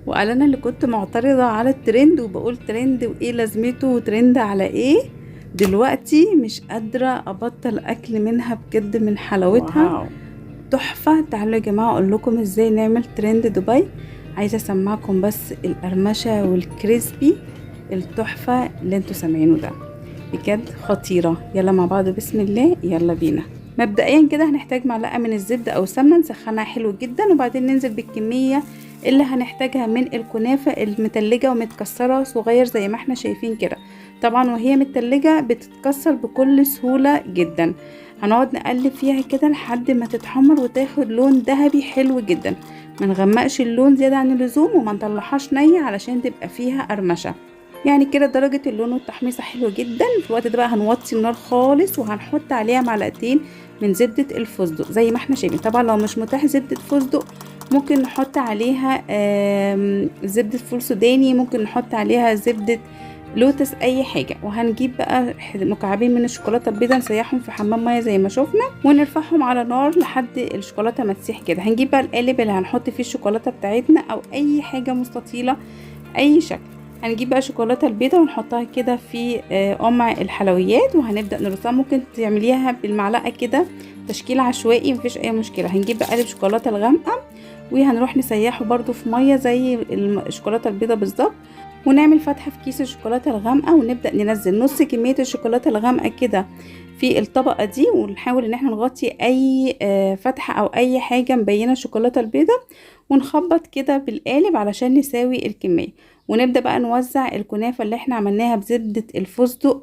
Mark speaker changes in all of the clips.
Speaker 1: وقال انا اللي كنت معترضة على الترند وبقول ترند وايه لازمته وترند على ايه. دلوقتي مش قادرة ابطل اكل منها بجد من حلاوتها.
Speaker 2: واو.
Speaker 1: تحفة. تعالوا يا جماعة اقول لكم ازاي نعمل ترند دبي. عايزة اسمعكم بس القرمشة والكريسبي التحفة اللي انتوا سامعينه ده، بجد خطيرة. يلا مع بعض بسم الله، يلا بينا. مبدئيا كده هنحتاج معلقة من الزبدة او السمنة نسخنها حلو جدا، وبعدين ننزل بالكمية اللي هنحتاجها من الكنافة المتلجة ومتكسرة صغير زي ما احنا شايفين كده. طبعا وهي متلجة بتتكسر بكل سهولة جدا. هنقعد نقلب فيها كده لحد ما تتحمر وتاخد لون ذهبي حلو جدا. ما نغمقش اللون زيادة عن اللزوم وما نطلعهاش نية علشان تبقى فيها قرمشة. يعني كده درجة اللون والتحميصة حلوة جدا. في الوقت ده بقى هنوطي النار خالص وهنحط عليها معلقتين من زبدة الفستق زي ما احنا شايفين. طبعا لو مش متاح زبدة فستق ممكن نحط عليها زبدة فول سوداني، ممكن نحط عليها زبدة لوتس، اي حاجة. وهنجيب بقى مكعبين من الشوكولاتة البيضاء نسيحهم في حمام مية زي ما شفنا ونرفعهم على نار لحد الشوكولاتة ما تسيح كده. هنجيب بقى القالب اللي هنحط فيه الشوكولاتة بتاعتنا او اي حاجة مستطيلة اي شكل. هنجيب بقى شوكولاته البيضه ونحطها كده في قمع الحلويات وهنبدا نرصها. ممكن تعمليها بالمعلقه كده تشكيل عشوائي مفيش اي مشكله. هنجيب بقى قالب شوكولاته الغامقه وهنروح نسيحه برده في ميه زي الشوكولاته البيضه بالظبط، ونعمل فتحه في كيس الشوكولاته الغامقه ونبدا ننزل نص كميه الشوكولاته الغامقه كده في الطبقه دي، ونحاول ان احنا نغطي اي فتحه او اي حاجه مبينه الشوكولاته البيضه، ونخبط كده بالقالب علشان نساوي الكميه. ونبدأ بقى نوزع الكنافة اللي احنا عملناها بزبدة الفستق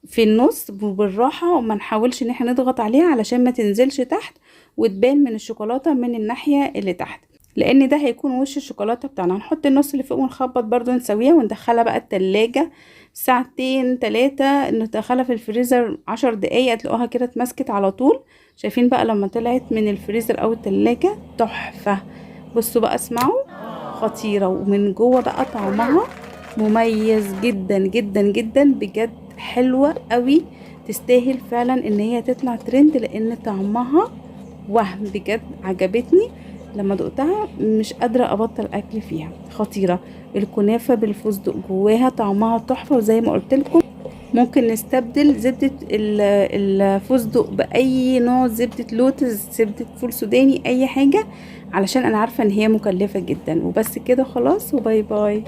Speaker 1: في النص بالراحة، وما نحاولش ان احنا نضغط عليها علشان ما تنزلش تحت وتبان من الشوكولاتة من الناحية اللي تحت، لان ده هيكون وش الشوكولاتة بتاعنا. هنحط النص اللي فوق ونخبط برضو نسويها وندخلها بقى التلاجة ساعتين 3، ندخلها في الفريزر 10 دقايق هتلاقوها كده اتمسكت على طول. شايفين بقى لما طلعت من الفريزر او التلاجة تحفة. بصوا بقى اسمعوا، خطيرة. ومن جوه بقى طعمها مميز جدا جدا جدا بجد، حلوة قوي. تستاهل فعلا ان هي تطلع ترند لان طعمها وهم بجد. عجبتني لما دقتها، مش قادرة ابطل اكل فيها. خطيرة. الكنافة بالفستق جواها طعمها تحفة. وزي ما قلت لكم ممكن نستبدل زبدة الفستق بأي نوع زبدة لوتس، زبدة فول سوداني، أي حاجة، علشان أنا عارفة إن هي مكلفة جدا. وبس كده خلاص، وباي باي.